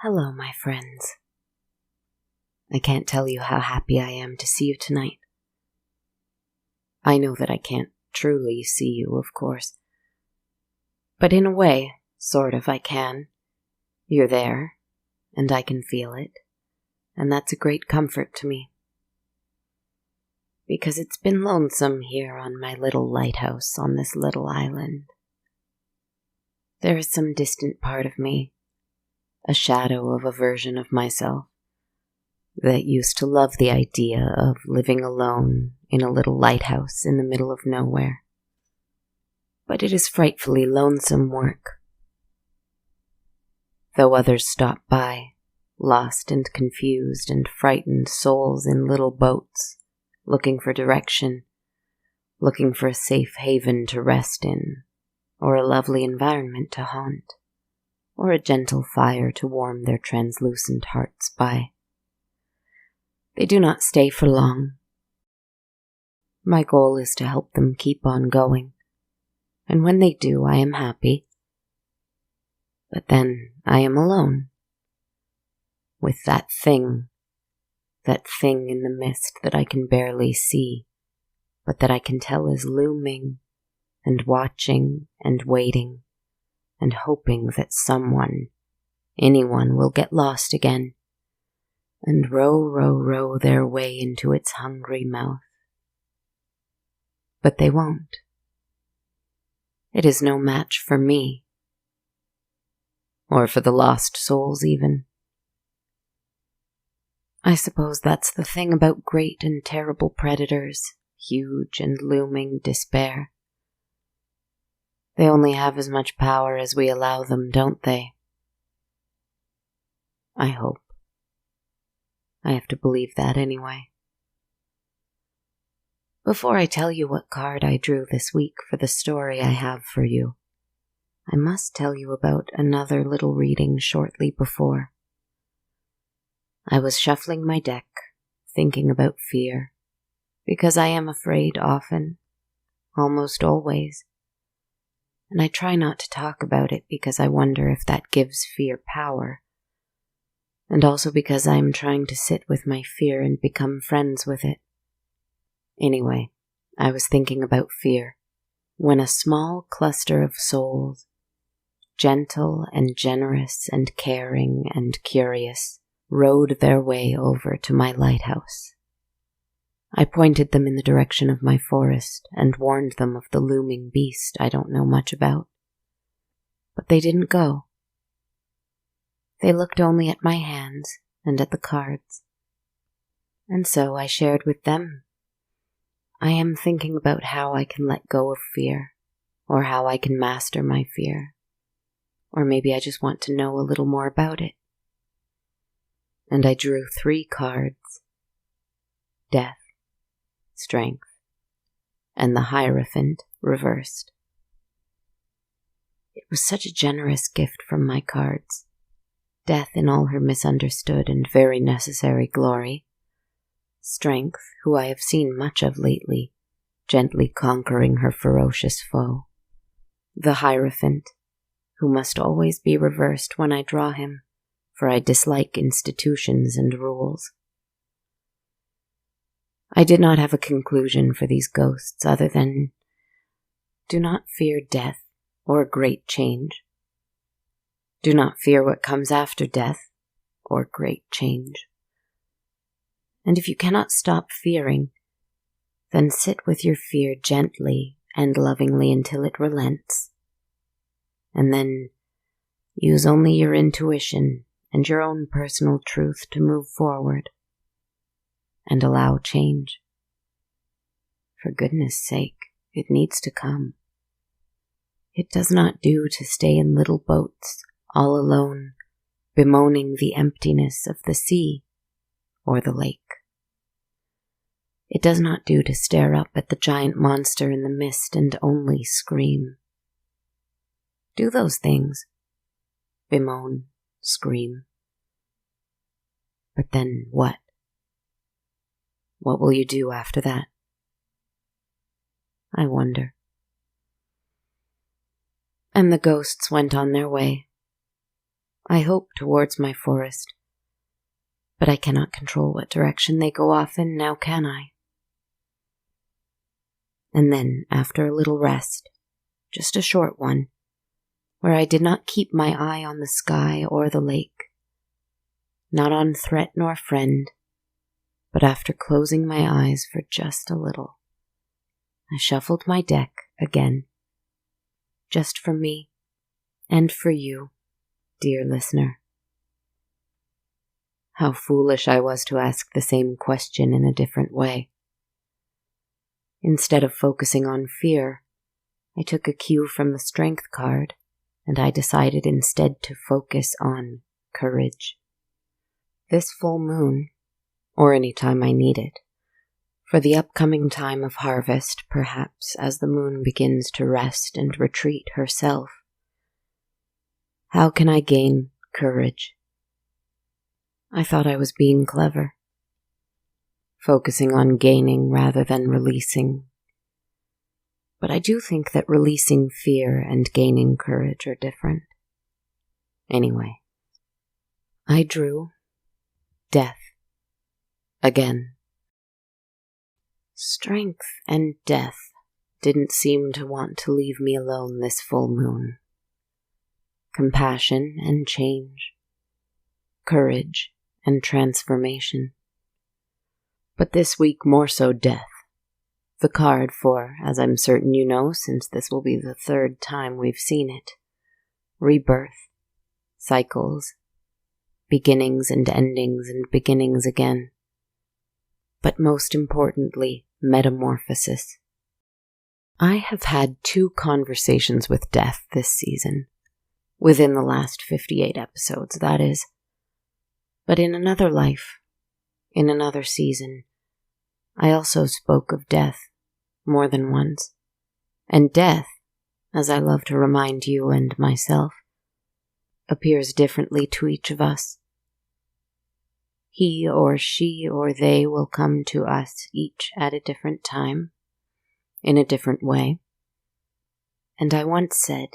Hello, my friends. I can't tell you how happy I am to see you tonight. I know that I can't truly see you, of course. But in a way, sort of, I can. You're there, and I can feel it, and that's a great comfort to me. Because it's been lonesome here on my little lighthouse on this little island. There is some distant part of me, a shadow of a version of myself, that used to love the idea of living alone in a little lighthouse in the middle of nowhere. But it is frightfully lonesome work. Though others stop by, lost and confused and frightened souls in little boats, looking for direction, looking for a safe haven to rest in, or a lovely environment to haunt, or a gentle fire to warm their translucent hearts by. They do not stay for long. My goal is to help them keep on going, and when they do, I am happy. But then I am alone, with that thing in the mist that I can barely see, but that I can tell is looming, and watching, and waiting, and hoping that someone, anyone, will get lost again, and row their way into its hungry mouth. But they won't. It is no match for me, or for the lost souls even. I suppose that's the thing about great and terrible predators, huge and looming despair. They only have as much power as we allow them, don't they? I hope. I have to believe that anyway. Before I tell you what card I drew this week for the story I have for you, I must tell you about another little reading shortly before. I was shuffling my deck, thinking about fear, because I am afraid often, almost always. And I try not to talk about it because I wonder if that gives fear power. And also because I am trying to sit with my fear and become friends with it. Anyway, I was thinking about fear when a small cluster of souls, gentle and generous and caring and curious, rowed their way over to my lighthouse. I pointed them in the direction of my forest and warned them of the looming beast I don't know much about. But they didn't go. They looked only at my hands and at the cards. And so I shared with them. I am thinking about how I can let go of fear, or how I can master my fear. Or maybe I just want to know a little more about it. And I drew 3 cards: Death, Strength, and the Hierophant reversed. It was such a generous gift from my cards. Death in all her misunderstood and very necessary glory. Strength, who I have seen much of lately, gently conquering her ferocious foe. The Hierophant, who must always be reversed when I draw him, for I dislike institutions and rules. I did not have a conclusion for these ghosts other than, do not fear death or great change. Do not fear what comes after death or great change. And if you cannot stop fearing, then sit with your fear gently and lovingly until it relents. And then use only your intuition and your own personal truth to move forward. And allow change. For goodness sake, it needs to come. It does not do to stay in little boats, all alone, bemoaning the emptiness of the sea or the lake. It does not do to stare up at the giant monster in the mist and only scream. Do those things. Bemoan, scream. But then what? What will you do after that? I wonder. And the ghosts went on their way. I hope towards my forest, but I cannot control what direction they go off in, now can I? And then, after a little rest, just a short one, where I did not keep my eye on the sky or the lake, not on threat nor friend, but after closing my eyes for just a little, I shuffled my deck again, just for me and for you, dear listener. How foolish I was to ask the same question in a different way. Instead of focusing on fear, I took a cue from the strength card, and I decided instead to focus on courage. This full moon, or any time I need it, for the upcoming time of harvest, perhaps as the moon begins to rest and retreat herself, how can I gain courage? I thought I was being clever, focusing on gaining rather than releasing. But I do think that releasing fear and gaining courage are different. Anyway, I drew death again. Strength and death didn't seem to want to leave me alone this full moon. Compassion and change, courage and transformation. But this week more so death. The card for, as I'm certain you know, since this will be the third time we've seen it, rebirth, cycles, beginnings and endings and beginnings again. But most importantly, metamorphosis. I have had 2 conversations with death this season, within the last 58 episodes, that is. But in another life, in another season, I also spoke of death more than once. And death, as I love to remind you and myself, appears differently to each of us. He or she or they will come to us each at a different time, in a different way. And I once said,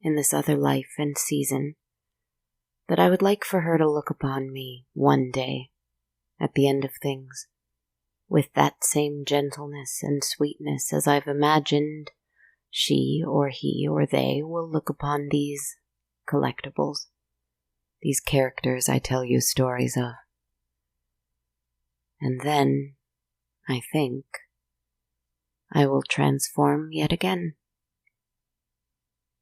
in this other life and season, that I would like for her to look upon me one day, at the end of things, with that same gentleness and sweetness as I've imagined she or he or they will look upon these collectibles, these characters I tell you stories of. And then, I think, I will transform yet again,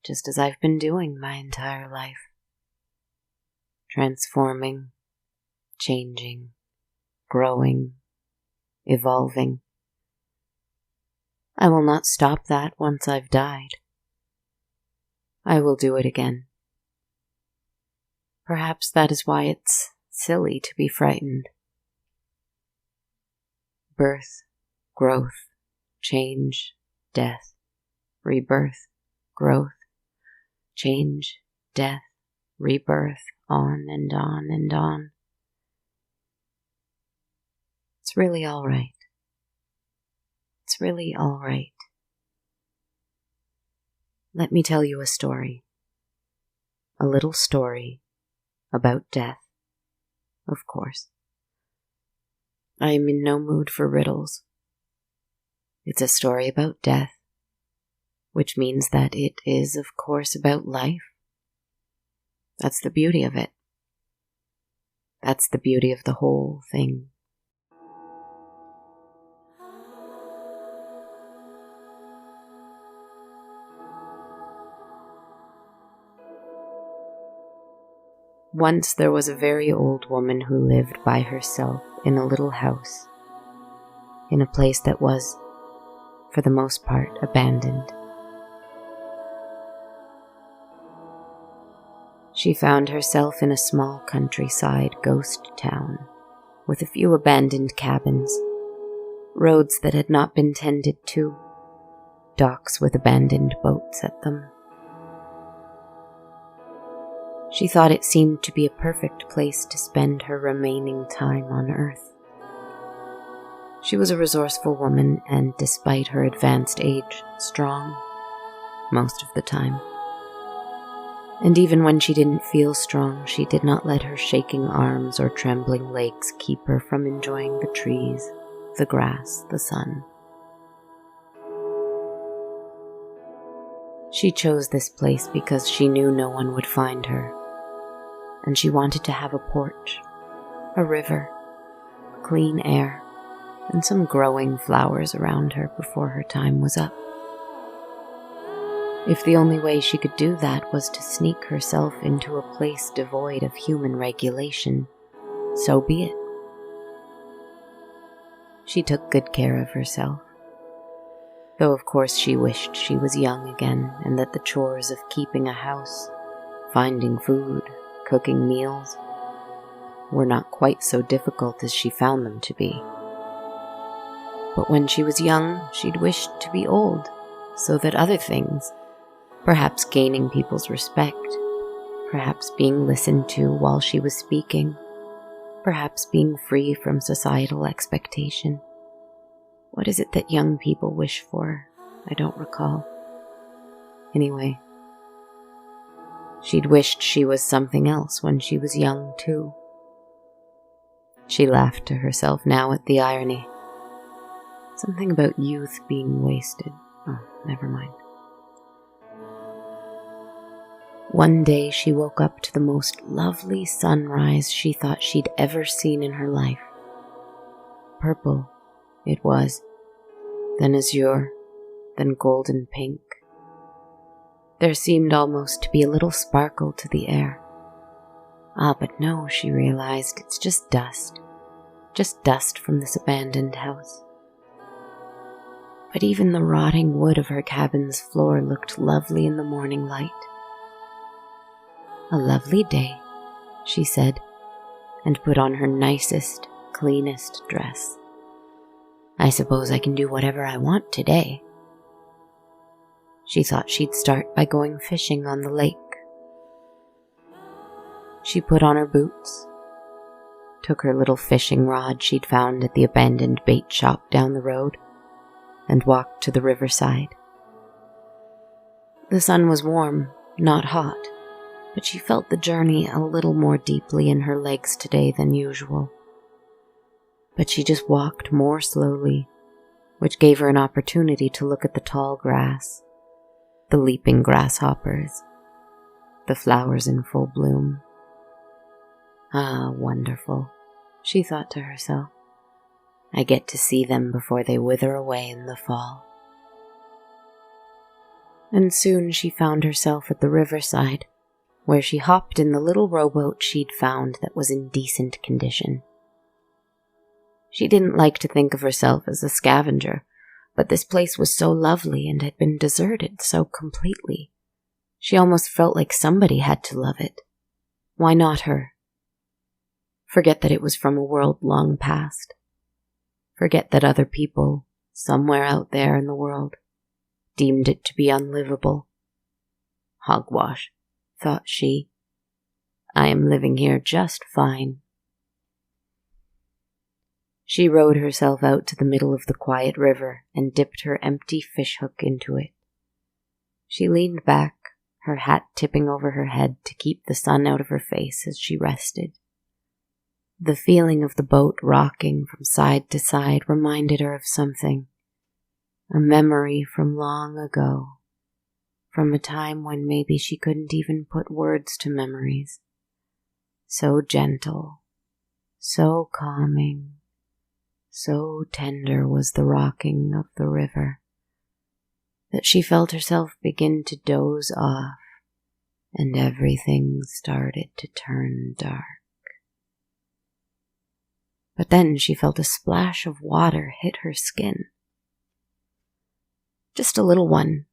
just as I've been doing my entire life. Transforming, changing, growing, evolving. I will not stop that once I've died. I will do it again. Perhaps that is why it's silly to be frightened. Birth, growth, change, death, rebirth, growth, change, death, rebirth, on and on and on. It's really all right. It's really all right. Let me tell you a story. A little story about death, of course. I am in no mood for riddles. It's a story about death, which means that it is, of course, about life. That's the beauty of it. That's the beauty of the whole thing. Once there was a very old woman who lived by herself in a little house, in a place that was, for the most part, abandoned. She found herself in a small countryside ghost town, with a few abandoned cabins, roads that had not been tended to, docks with abandoned boats at them. She thought it seemed to be a perfect place to spend her remaining time on Earth. She was a resourceful woman and, despite her advanced age, strong most of the time. And even when she didn't feel strong, she did not let her shaking arms or trembling legs keep her from enjoying the trees, the grass, the sun. She chose this place because she knew no one would find her, and she wanted to have a porch, a river, clean air, and some growing flowers around her before her time was up. If the only way she could do that was to sneak herself into a place devoid of human regulation, so be it. She took good care of herself, though of course she wished she was young again and that the chores of keeping a house, finding food, cooking meals, were not quite so difficult as she found them to be. But when she was young, she'd wished to be old, so that other things, perhaps gaining people's respect, perhaps being listened to while she was speaking, perhaps being free from societal expectation. What is it that young people wish for? I don't recall. Anyway, she'd wished she was something else when she was young, too. She laughed to herself now at the irony. Something about youth being wasted. Oh, never mind. One day she woke up to the most lovely sunrise she thought she'd ever seen in her life. Purple, it was, then azure, then golden pink. There seemed almost to be a little sparkle to the air. Ah, but no, she realized, it's just dust from this abandoned house. But even the rotting wood of her cabin's floor looked lovely in the morning light. A lovely day, she said, and put on her nicest, cleanest dress. I suppose I can do whatever I want today. She thought she'd start by going fishing on the lake. She put on her boots, took her little fishing rod she'd found at the abandoned bait shop down the road, and walked to the riverside. The sun was warm, not hot, but she felt the journey a little more deeply in her legs today than usual. But she just walked more slowly, which gave her an opportunity to look at the tall grass, the leaping grasshoppers, the flowers in full bloom. Ah, wonderful, she thought to herself. I get to see them before they wither away in the fall. And soon she found herself at the riverside, where she hopped in the little rowboat she'd found that was in decent condition. She didn't like to think of herself as a scavenger, but this place was so lovely and had been deserted so completely. She almost felt like somebody had to love it. Why not her? Forget that it was from a world long past. Forget that other people, somewhere out there in the world, deemed it to be unlivable. Hogwash, thought she. I am living here just fine. She rowed herself out to the middle of the quiet river and dipped her empty fishhook into it. She leaned back, her hat tipping over her head to keep the sun out of her face as she rested. The feeling of the boat rocking from side to side reminded her of something, a memory from long ago, from a time when maybe she couldn't even put words to memories. So gentle, so calming, so tender was the rocking of the river, that she felt herself begin to doze off, and everything started to turn dark. But then she felt a splash of water hit her skin. Just a little one,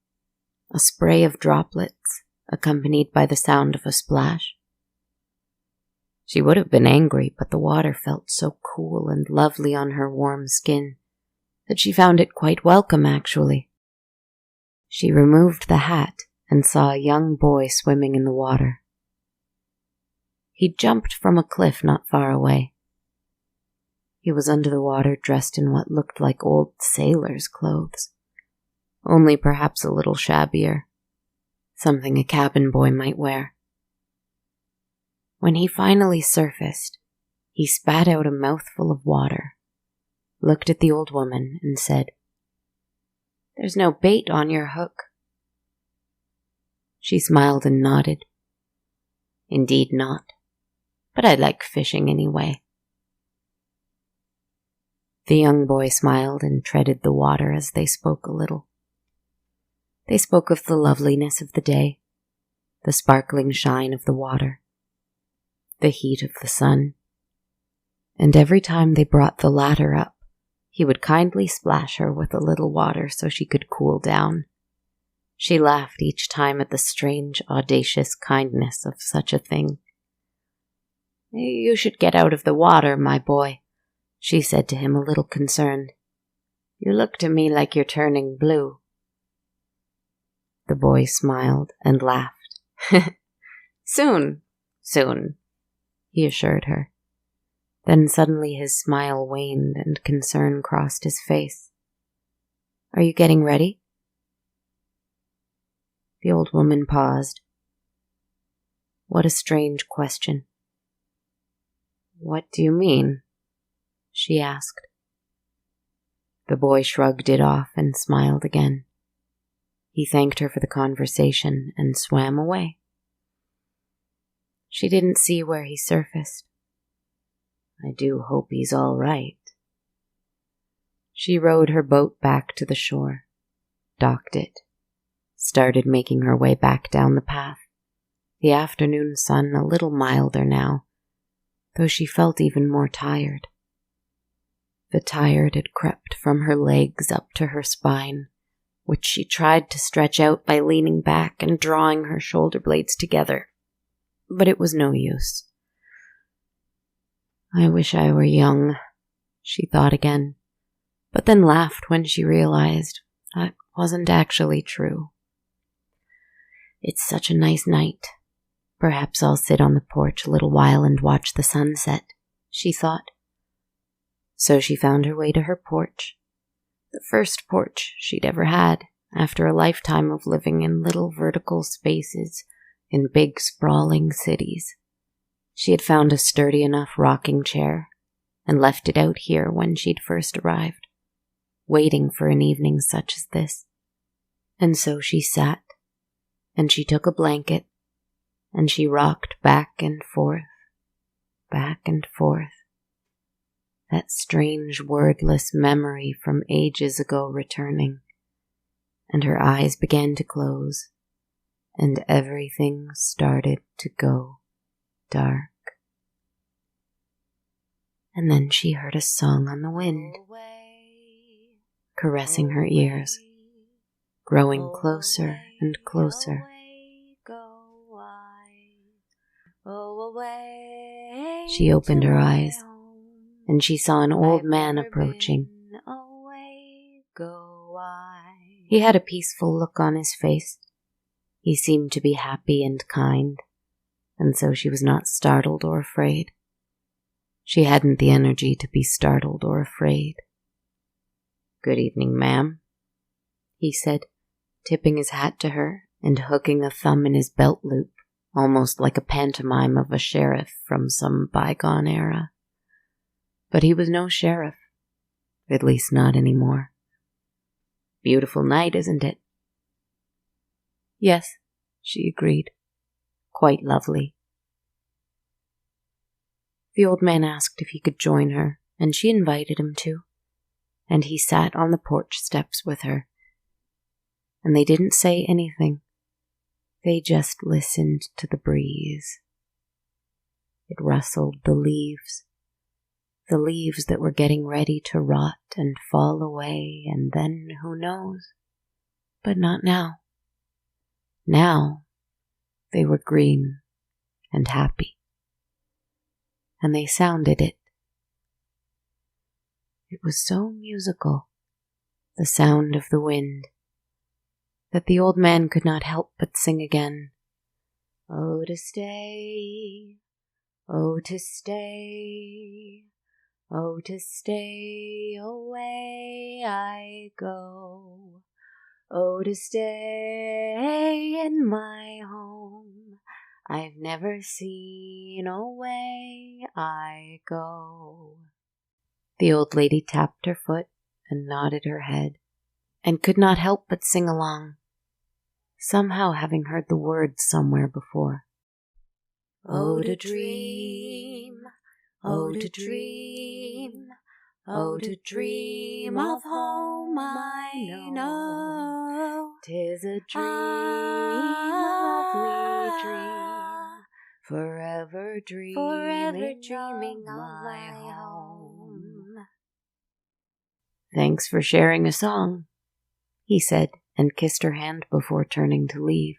a spray of droplets, accompanied by the sound of a splash. She would have been angry, but the water felt so cool and lovely on her warm skin that she found it quite welcome, actually. She removed the hat and saw a young boy swimming in the water. He'd jumped from a cliff not far away. He was under the water dressed in what looked like old sailor's clothes, only perhaps a little shabbier, something a cabin boy might wear. When he finally surfaced, he spat out a mouthful of water, looked at the old woman, and said, "There's no bait on your hook." She smiled and nodded. "Indeed not, but I like fishing anyway." The young boy smiled and treaded the water as they spoke a little. They spoke of the loveliness of the day, the sparkling shine of the water, the heat of the sun, and every time they brought the latter up, he would kindly splash her with a little water so she could cool down. She laughed each time at the strange, audacious kindness of such a thing. "You should get out of the water, my boy," she said to him, a little concerned. "You look to me like you're turning blue." The boy smiled and laughed. Soon, he assured her. Then suddenly his smile waned and concern crossed his face. "Are you getting ready?" The old woman paused. What a strange question. "What do you mean?" she asked. The boy shrugged it off and smiled again. He thanked her for the conversation and swam away. She didn't see where he surfaced. "I do hope he's all right." She rowed her boat back to the shore, docked it, started making her way back down the path, the afternoon sun a little milder now, though she felt even more tired. The tired had crept from her legs up to her spine, which she tried to stretch out by leaning back and drawing her shoulder blades together. But it was no use. "I wish I were young," she thought again, but then laughed when she realized that wasn't actually true. "It's such a nice night. Perhaps I'll sit on the porch a little while and watch the sunset," she thought. So she found her way to her porch, the first porch she'd ever had after a lifetime of living in little vertical spaces in big sprawling cities. She had found a sturdy enough rocking chair and left it out here when she'd first arrived, waiting for an evening such as this. And so she sat, and she took a blanket, and she rocked back and forth, that strange wordless memory from ages ago returning, and her eyes began to close, and everything started to go dark. And then she heard a song on the wind, caressing her ears, growing closer and closer. She opened her eyes, and she saw an old man approaching. He had a peaceful look on his face. He seemed to be happy and kind, and so she was not startled or afraid. She hadn't the energy to be startled or afraid. "Good evening, ma'am," he said, tipping his hat to her and hooking a thumb in his belt loop, almost like a pantomime of a sheriff from some bygone era. But he was no sheriff, at least not anymore. "Beautiful night, isn't it?" "Yes," she agreed. "Quite lovely." The old man asked if he could join her, and she invited him to, and he sat on the porch steps with her. And they didn't say anything. They just listened to the breeze. It rustled the leaves that were getting ready to rot and fall away, and then who knows? But not now. Now they were green and happy, and they sounded it. It was so musical, the sound of the wind, that the old man could not help but sing again. "Oh, to stay, oh, to stay, oh, to stay away I go. Oh, to stay in my home I've never seen a way I go. The old lady tapped her foot and nodded her head, and could not help but sing along, somehow having heard the words somewhere before. Oh, to dream, oh, to dream, oh, to dream of home I know. 'Tis a dream, a lovely dream, forever dreaming of my home. Thanks for sharing a song, he said, and kissed her hand before turning to leave.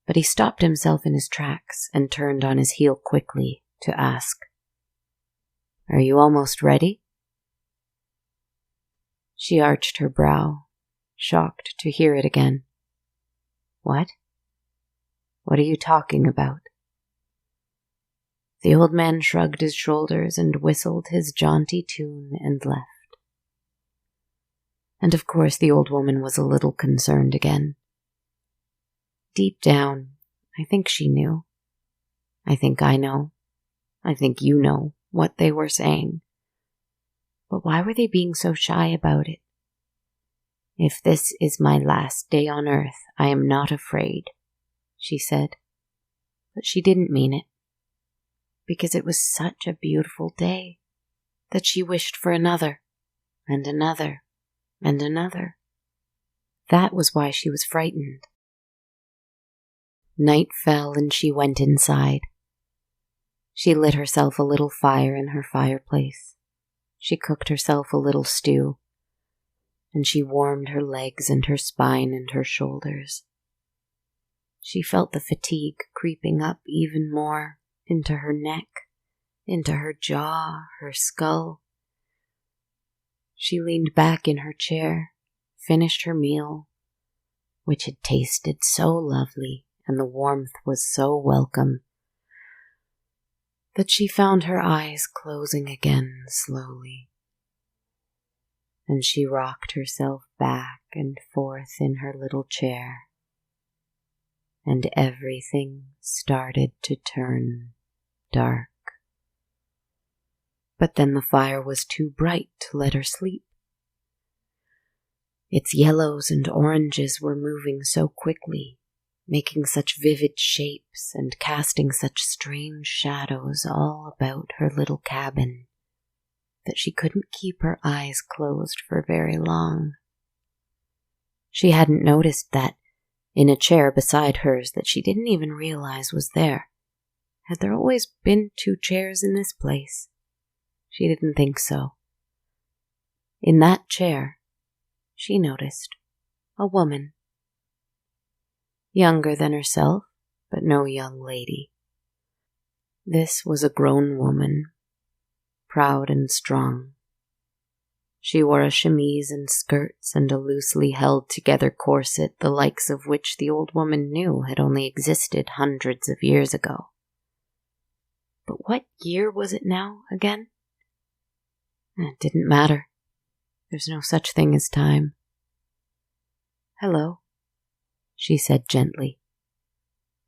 But he stopped himself in his tracks and turned on his heel quickly to ask, Are you almost ready? She arched her brow, shocked to hear it again. What? What are you talking about? The old man shrugged his shoulders and whistled his jaunty tune and left. And of course the old woman was a little concerned again. Deep down, I think she knew. I think I know. I think you know what they were saying. But why were they being so shy about it? If this is my last day on earth, I am not afraid, she said. But she didn't mean it, because it was such a beautiful day that she wished for another, and another, and another. That was why she was frightened. Night fell and she went inside. She lit herself a little fire in her fireplace. She cooked herself a little stew, and she warmed her legs and her spine and her shoulders. She felt the fatigue creeping up even more into her neck, into her jaw, her skull. She leaned back in her chair, finished her meal, which had tasted so lovely and the warmth was so welcome, that she found her eyes closing again slowly. And she rocked herself back and forth in her little chair, and everything started to turn dark. But then the fire was too bright to let her sleep. Its yellows and oranges were moving so quickly, making such vivid shapes and casting such strange shadows all about her little cabin, that she couldn't keep her eyes closed for very long. She hadn't noticed that, in a chair beside hers that she didn't even realize was there, had there always been two chairs in this place? She didn't think so. In that chair, she noticed a woman. Younger than herself, but no young lady. This was a grown woman, proud and strong. She wore a chemise and skirts and a loosely held together corset, the likes of which the old woman knew had only existed hundreds of years ago. But what year was it now again? It didn't matter. There's no such thing as time. Hello, she said gently.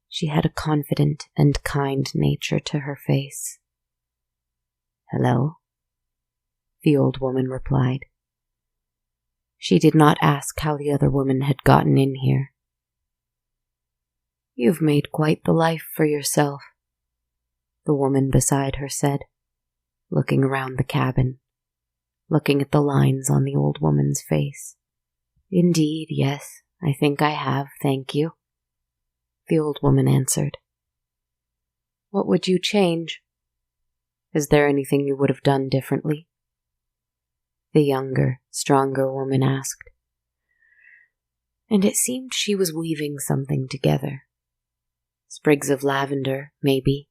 She had a confident and kind nature to her face. Hello, the old woman replied. She did not ask how the other woman had gotten in here. You've made quite the life for yourself, the woman beside her said, looking around the cabin, looking at the lines on the old woman's face. Indeed, yes, I think I have, thank you, the old woman answered. What would you change? Is there anything you would have done differently? The younger, stronger woman asked. And it seemed she was weaving something together. Sprigs of lavender, maybe.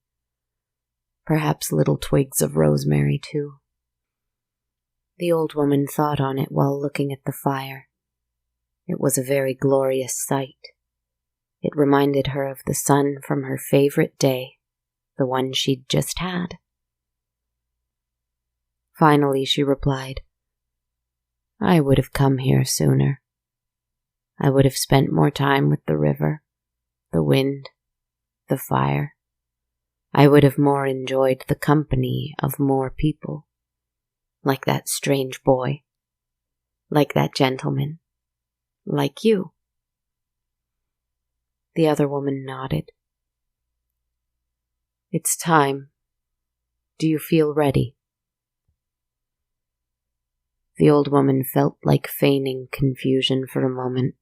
Perhaps little twigs of rosemary, too. The old woman thought on it while looking at the fire. It was a very glorious sight. It reminded her of the sun from her favorite day, the one she'd just had. Finally, she replied, I would have come here sooner. I would have spent more time with the river, the wind, the fire. I would have more enjoyed the company of more people, like that strange boy, like that gentleman, like you. The other woman nodded. It's time. Do you feel ready? The old woman felt like feigning confusion for a moment,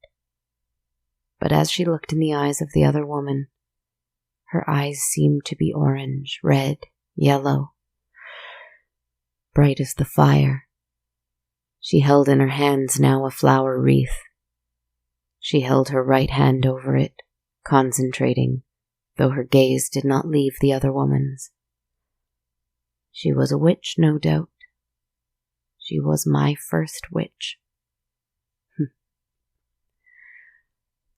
but as she looked in the eyes of the other woman, her eyes seemed to be orange, red, yellow, bright as the fire. She held in her hands now a flower wreath. She held her right hand over it, concentrating, though her gaze did not leave the other woman's. She was a witch, no doubt. She was my first witch.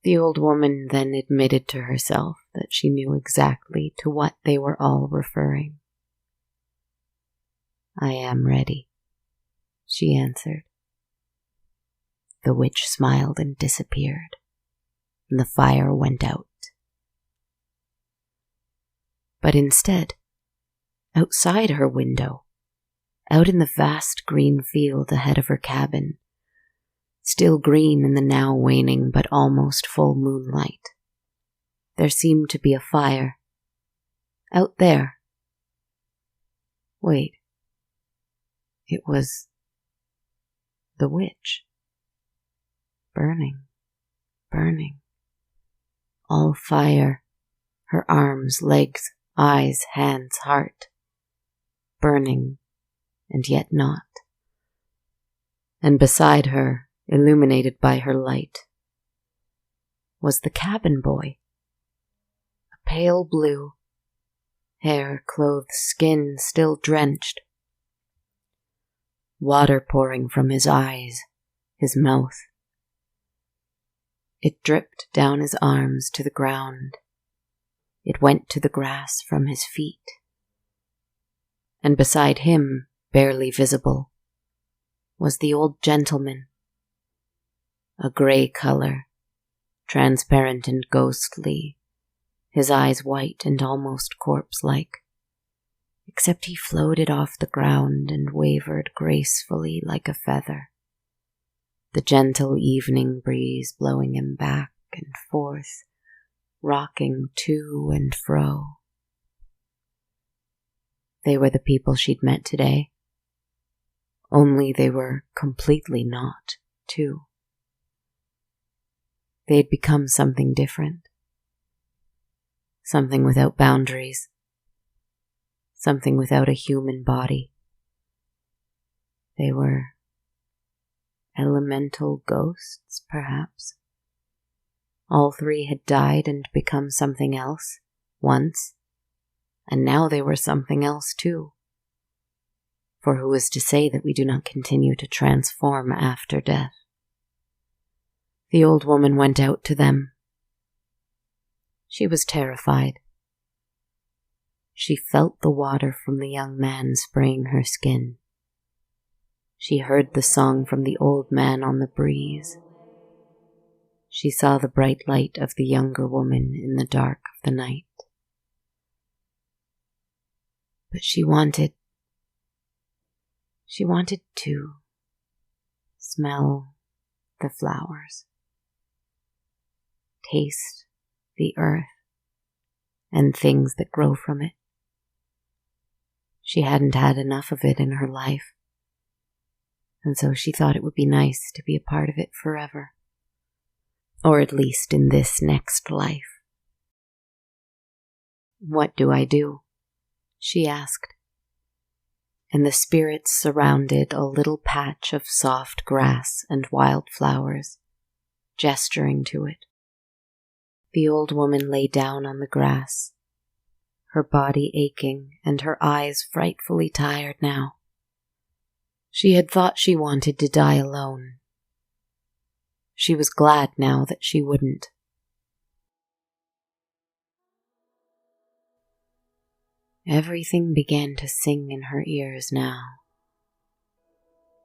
The old woman then admitted to herself that she knew exactly to what they were all referring. I am ready, she answered. The witch smiled and disappeared, and the fire went out. But instead, outside her window, out in the vast green field ahead of her cabin, still green in the now waning but almost full moonlight, there seemed to be a fire. Out there. Wait. It was the witch. Burning, burning. All fire. Her arms, legs, eyes, hands, heart. Burning, and yet not. And beside her, illuminated by her light, was the cabin boy. A pale blue, hair, clothes, skin still drenched. Water pouring from his eyes, his mouth. It dripped down his arms to the ground. It went to the grass from his feet. And beside him, barely visible, was the old gentleman. A grey color, transparent and ghostly, his eyes white and almost corpse-like, except he floated off the ground and wavered gracefully like a feather, the gentle evening breeze blowing him back and forth, rocking to and fro. They were the people she'd met today, only they were completely not, too. They had become something different, something without boundaries, something without a human body. They were elemental ghosts, perhaps. All three had died and become something else, once, and now they were something else too. For who is to say that we do not continue to transform after death? The old woman went out to them. She was terrified. She felt the water from the young man spraying her skin. She heard the song from the old man on the breeze. She saw the bright light of the younger woman in the dark of the night. But she wanted to smell the flowers, taste the earth and things that grow from it. She hadn't had enough of it in her life, and so she thought it would be nice to be a part of it forever, or at least in this next life. What do I do? She asked, and the spirits surrounded a little patch of soft grass and wild flowers, gesturing to it. The old woman lay down on the grass, her body aching and her eyes frightfully tired now. She had thought she wanted to die alone. She was glad now that she wouldn't. Everything began to sing in her ears now.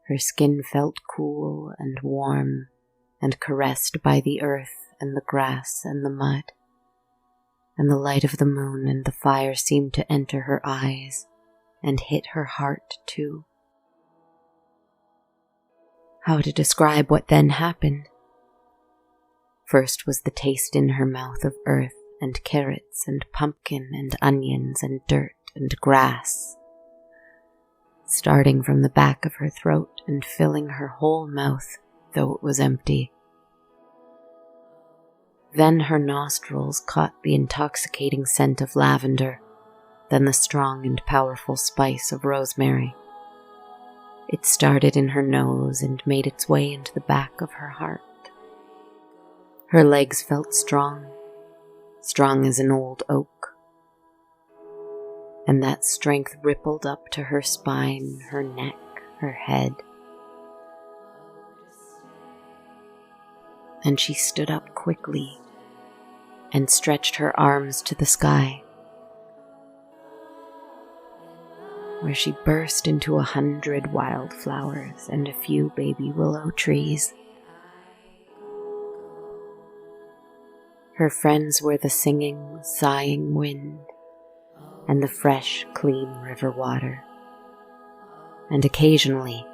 Her skin felt cool and warm and caressed by the earth and the grass and the mud. and the light of the moon and the fire seemed to enter her eyes and hit her heart too. How to describe what then happened? First was the taste in her mouth of earth and carrots and pumpkin and onions and dirt and grass, starting from the back of her throat and filling her whole mouth, though it was empty. Then her nostrils caught the intoxicating scent of lavender, then the strong and powerful spice of rosemary. It started in her nose and made its way into the back of her heart. Her legs felt strong, strong as an old oak, and that strength rippled up to her spine, her neck, her head. And she stood up quickly and stretched her arms to the sky, where she burst into 100 wildflowers and a few baby willow trees. Her friends were the singing, sighing wind and the fresh, clean river water, and occasionally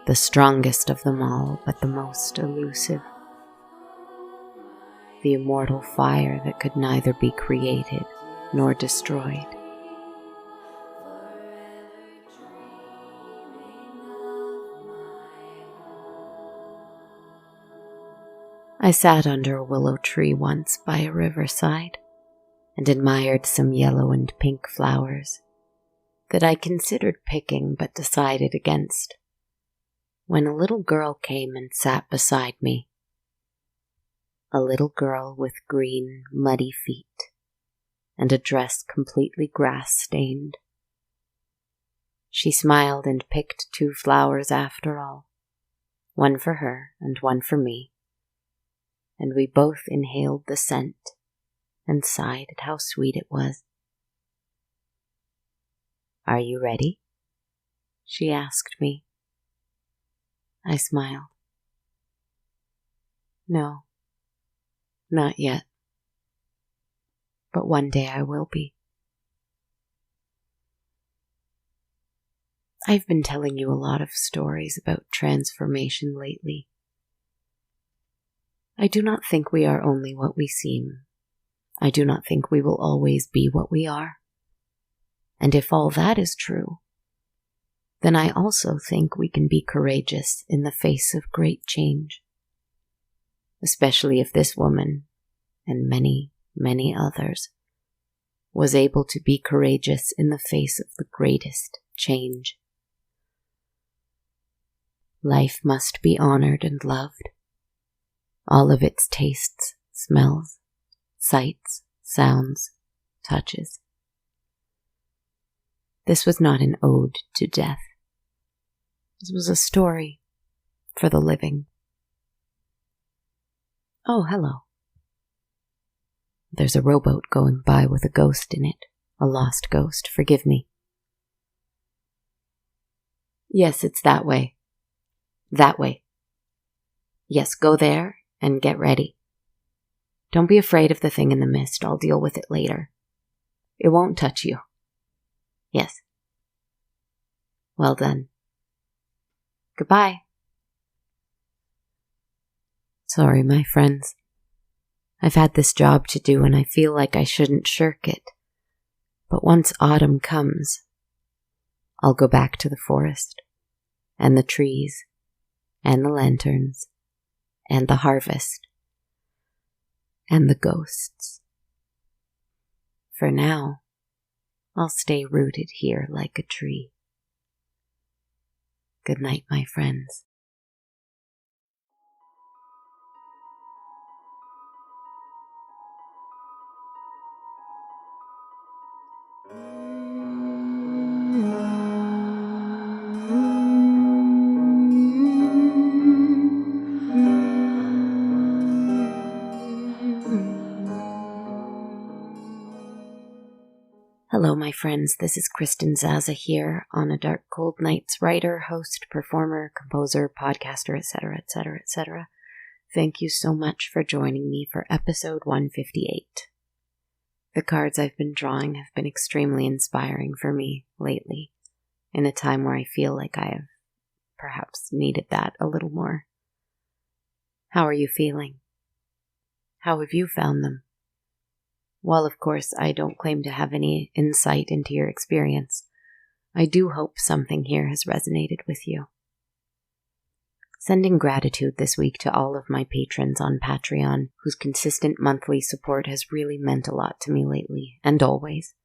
the strongest of them all, but the most elusive, the immortal fire that could neither be created nor destroyed. I sat under a willow tree once by a riverside and admired some yellow and pink flowers that I considered picking but decided against, when a little girl came and sat beside me. A little girl with green, muddy feet and a dress completely grass-stained. She smiled and picked 2 flowers after all, one for her and one for me, and we both inhaled the scent and sighed at how sweet it was. "Are you ready?" she asked me. I smiled. "No, not yet. But one day I will be." I've been telling you a lot of stories about transformation lately. I do not think we are only what we seem. I do not think we will always be what we are. And if all that is true, then I also think we can be courageous in the face of great change. Especially if this woman, and many, many others, was able to be courageous in the face of the greatest change. Life must be honored and loved. All of its tastes, smells, sights, sounds, touches. This was not an ode to death. This was a story for the living. Oh, hello. There's a rowboat going by with a ghost in it. A lost ghost, forgive me. Yes, it's that way. That way. Yes, go there and get ready. Don't be afraid of the thing in the mist. I'll deal with it later. It won't touch you. Yes. Well done. Goodbye. Sorry, my friends. I've had this job to do and I feel like I shouldn't shirk it. But once autumn comes, I'll go back to the forest, and the trees, and the lanterns, and the harvest, and the ghosts. For now, I'll stay rooted here like a tree. Good night, my friends. Hello, my friends. This is Kristen Zaza here, on a Dark Cold Nights writer, host, performer, composer, podcaster, etc., etc., etc. Thank you so much for joining me for episode 158. The cards I've been drawing have been extremely inspiring for me lately, in a time where I feel like I have perhaps needed that a little more. How are you feeling? How have you found them? While of course I don't claim to have any insight into your experience, I do hope something here has resonated with you. Sending gratitude this week to all of my patrons on Patreon, whose consistent monthly support has really meant a lot to me lately, and always.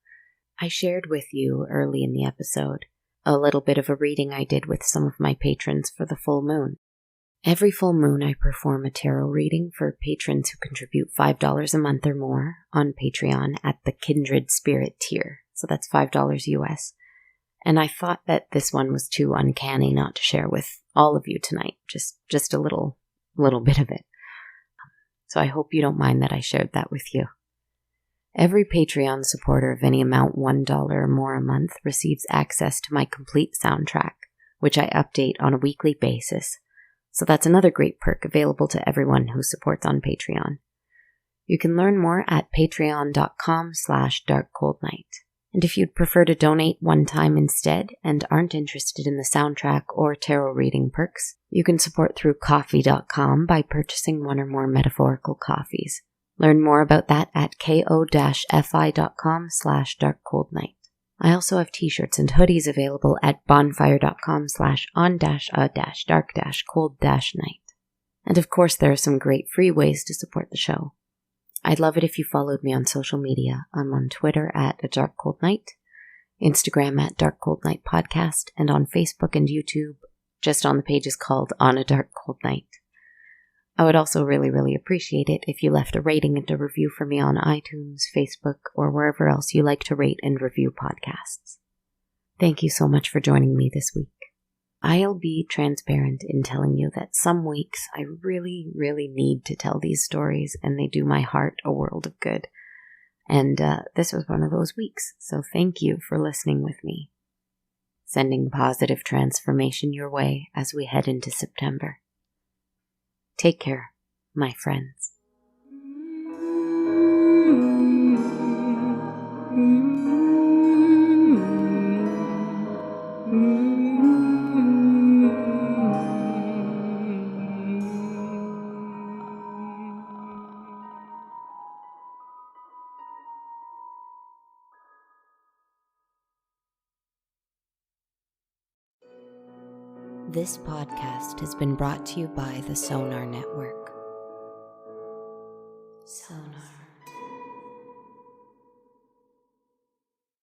I shared with you early in the episode a little bit of a reading I did with some of my patrons for the full moon. Every full moon I perform a tarot reading for patrons who contribute $5 a month or more on Patreon at the Kindred Spirit tier, so that's $5 US. And I thought that this one was too uncanny not to share with all of you tonight, just a little bit of it. So I hope you don't mind that I shared that with you. Every Patreon supporter of any amount $1 or more a month receives access to my complete soundtrack, which I update on a weekly basis. So that's another great perk available to everyone who supports on Patreon. You can learn more at patreon.com/darkcoldnight. And if you'd prefer to donate one time instead and aren't interested in the soundtrack or tarot reading perks, you can support through ko-fi.com by purchasing one or more metaphorical coffees. Learn more about that at ko-fi.com/darkcoldnight. I also have t-shirts and hoodies available at bonfire.com/on-a-dark-cold-night. And of course, there are some great free ways to support the show. I'd love it if you followed me on social media. I'm on Twitter at A Dark Cold Night, Instagram at Dark Cold Night Podcast, and on Facebook and YouTube, just on the pages called On a Dark Cold Night. I would also really appreciate it if you left a rating and a review for me on iTunes, Facebook, or wherever else you like to rate and review podcasts. Thank you so much for joining me this week. I'll be transparent in telling you that some weeks I really need to tell these stories, and they do my heart a world of good. And this was one of those weeks, so thank you for listening with me. Sending positive transformation your way as we head into September. Take care, my friends. This podcast has been brought to you by the Sonar Network. Sonar.